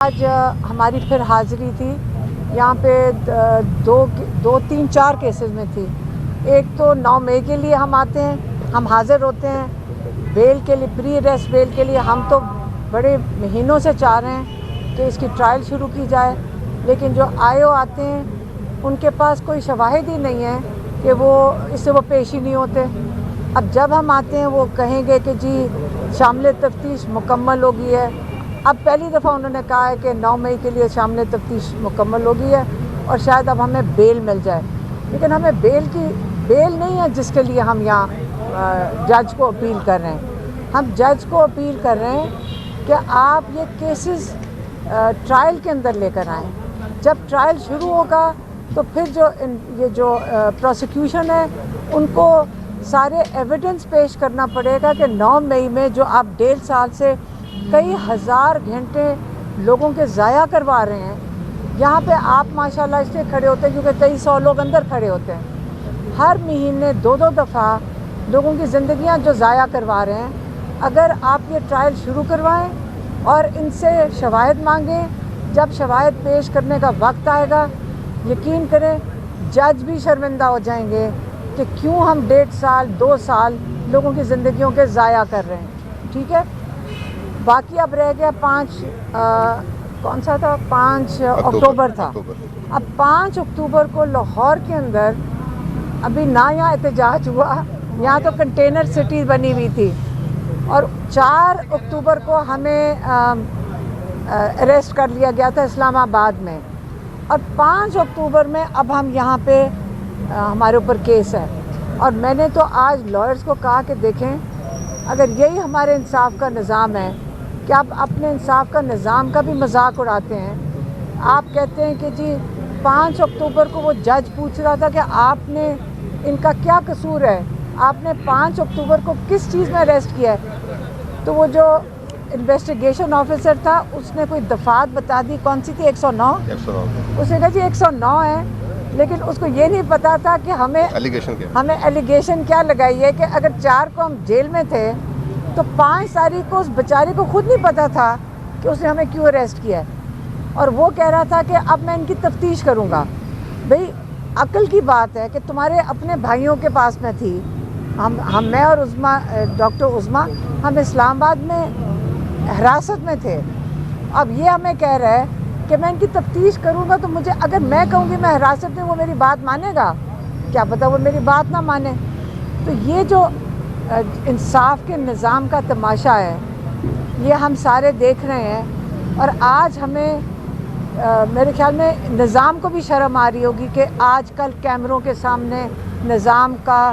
آج ہماری پھر حاضری تھی یہاں پہ دو تین چار کیسز میں تھی۔ ایک تو 9 مئی کے لیے ہم آتے ہیں، ہم حاضر ہوتے ہیں بیل کے لیے، پری اریسٹ بیل کے لیے۔ ہم تو بڑے مہینوں سے چاہ رہے ہیں کہ اس کی ٹرائل شروع کی جائے، لیکن جو آتے ہیں ان کے پاس کوئی شواہد ہی نہیں ہے کہ وہ اس سے وہ پیش ہی نہیں ہوتے۔ اب جب ہم آتے ہیں وہ کہیں گے کہ جی شامل تفتیش مکمل ہو گئی ہے۔ اب پہلی دفعہ انہوں نے کہا ہے کہ 9 مئی کے لیے شامل تفتیش مکمل ہو گئی ہے اور شاید اب ہمیں بیل مل جائے، لیکن ہمیں بیل نہیں ہے جس کے لیے ہم یہاں جج کو اپیل کر رہے ہیں۔ ہم جج کو اپیل کر رہے ہیں کہ آپ یہ کیسز ٹرائل کے اندر لے کر آئیں۔ جب ٹرائل شروع ہوگا تو پھر یہ جو پروسیکیوشن ہے ان کو سارے ایویڈنس پیش کرنا پڑے گا کہ 9 مئی میں جو آپ 1.5 سال سے کئی ہزار گھنٹے لوگوں کے ضائع کروا رہے ہیں، یہاں پہ آپ ماشاءاللہ اس لیے کھڑے ہوتے ہیں کیونکہ 2300 لوگ اندر کھڑے ہوتے ہیں۔ ہر مہینے 2 دفعہ لوگوں کی زندگیاں جو ضائع کروا رہے ہیں، اگر آپ یہ ٹرائل شروع کروائیں اور ان سے شواہد مانگیں، جب شواہد پیش کرنے کا وقت آئے گا یقین کریں جج بھی شرمندہ ہو جائیں گے کہ کیوں ہم 1.5 سال 2 سال لوگوں کی زندگیوں کے ضائع کر رہے ہیں۔ ٹھیک ہے، باقی اب رہ گیا 5 کون سا تھا 5 اکتوبر تھا۔ اب 5 اکتوبر کو لاہور کے اندر ابھی نہ یہاں احتجاج ہوا، یہاں تو کنٹینر سٹی بنی ہوئی تھی، اور 4 اکتوبر کو ہمیں اریسٹ کر لیا گیا تھا اسلام آباد میں، اور 5 اکتوبر میں اب ہم یہاں پہ ہمارے اوپر کیس ہے۔ اور میں نے تو آج لائرز کو کہا کہ دیکھیں اگر یہی ہمارے انصاف کا نظام ہے کہ آپ اپنے انصاف کا نظام کا بھی مذاق اڑاتے ہیں۔ آپ کہتے ہیں کہ جی 5 اکتوبر کو وہ جج پوچھ رہا تھا کہ آپ نے ان کا کیا قصور ہے، آپ نے 5 اکتوبر کو کس چیز میں اریسٹ کیا ہے، تو وہ جو انویسٹیگیشن آفیسر تھا اس نے کوئی دفعات بتا دی، کون سی تھی 109، اس نے کہا جی 109 ہے، لیکن اس کو یہ نہیں پتا تھا کہ ہمیں ایلیگیشن کیا لگائی ہے کہ اگر 4 کو ہم جیل میں تھے تو 5 تاریخ کو اس بیچارے کو خود نہیں پتا تھا کہ اس نے ہمیں کیوں اریسٹ کیا ہے، اور وہ کہہ رہا تھا کہ اب میں ان کی تفتیش کروں گا۔ بھئی عقل کی بات ہے کہ تمہارے اپنے بھائیوں کے پاس میں تھی، میں اور ڈاکٹر عظمیٰ ہم اسلام آباد میں حراست میں تھے، اب یہ ہمیں کہہ رہا ہے کہ میں ان کی تفتیش کروں گا، تو مجھے اگر میں کہوں گی میں حراست میں وہ میری بات مانے گا؟ کیا پتہ وہ میری بات نہ مانے۔ تو یہ جو انصاف کے نظام کا تماشا ہے یہ ہم سارے دیکھ رہے ہیں، اور آج ہمیں میرے خیال میں نظام کو بھی شرم آ رہی ہوگی کہ آج کل کیمروں کے سامنے نظام کا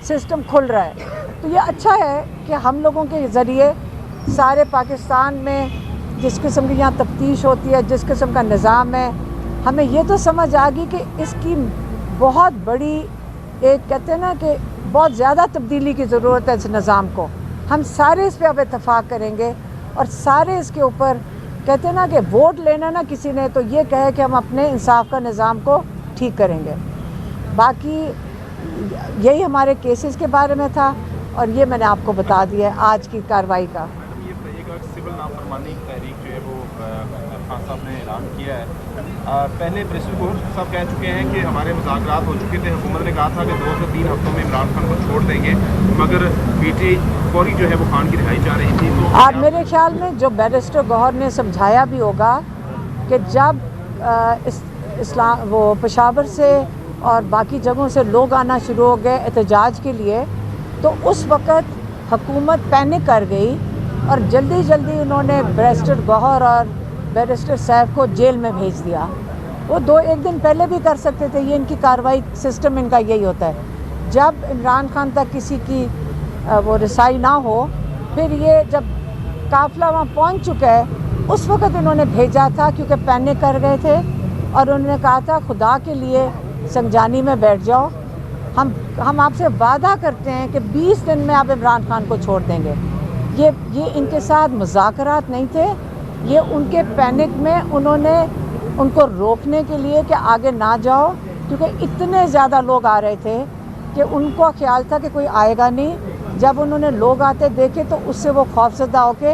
سسٹم کھل رہا ہے۔ تو یہ اچھا ہے کہ ہم لوگوں کے ذریعے سارے پاکستان میں جس قسم کی یہاں تفتیش ہوتی ہے، جس قسم کا نظام ہے، ہمیں یہ تو سمجھ آ گئی کہ اس کی بہت بڑی ایک کہتے ہیں نا کہ بہت زیادہ تبدیلی کی ضرورت ہے اس نظام کو۔ ہم سارے اس پہ اب اتفاق کریں گے اور سارے اس کے اوپر کہتے ہیں نا کہ ووٹ لینا نا کسی نے تو یہ کہے کہ ہم اپنے انصاف کا نظام کو ٹھیک کریں گے۔ باقی یہی ہمارے کیسز کے بارے میں تھا، اور یہ میں نے آپ کو بتا دیا ہے آج کی کارروائی کا۔ سول نافرمانی کی تحریک جو ہے وہ خان صاحب نے اعلان کیا ہے۔ پہلے پریسیڈنٹ گوہر صاحب کہہ چکے ہیں کہ ہمارے مذاکرات ہو چکے تھے، حکومت نے کہا تھا کہ 2 سے 3 ہفتوں میں عمران خان کو چھوڑ دیں گے، مگر پی ٹی آئی فوری جو ہے وہ خان کی رہائی چاہ رہی تھی۔ تو آپ میرے خیال میں جو بیرسٹر گوہر نے سمجھایا بھی ہوگا کہ جب وہ پشاور سے اور باقی جگہوں سے لوگ آنا شروع ہو گئے احتجاج کے لیے، تو اس وقت حکومت پینک کر گئی اور جلدی انہوں نے بیرسٹر گوہر اور بیرسٹر سیف کو جیل میں بھیج دیا۔ وہ 1 دن پہلے بھی کر سکتے تھے، یہ ان کی کارروائی سسٹم ان کا یہی ہوتا ہے۔ جب عمران خان تک کسی کی وہ رسائی نہ ہو، پھر یہ جب قافلہ وہاں پہنچ چکا ہے اس وقت انہوں نے بھیجا تھا، کیونکہ پینک کر گئے تھے، اور انہوں نے کہا تھا خدا کے لیے سنجانی میں بیٹھ جاؤ، ہم آپ سے وعدہ کرتے ہیں کہ 20 دن میں آپ عمران خان کو چھوڑ دیں گے۔ یہ ان کے ساتھ مذاکرات نہیں تھے، یہ ان کے پینک میں انہوں نے ان کو روکنے کے لیے کہ آگے نہ جاؤ، کیونکہ اتنے زیادہ لوگ آ رہے تھے کہ ان کو خیال تھا کہ کوئی آئے گا نہیں۔ جب انہوں نے لوگ آتے دیکھے تو اس سے وہ خوفزدہ ہو کے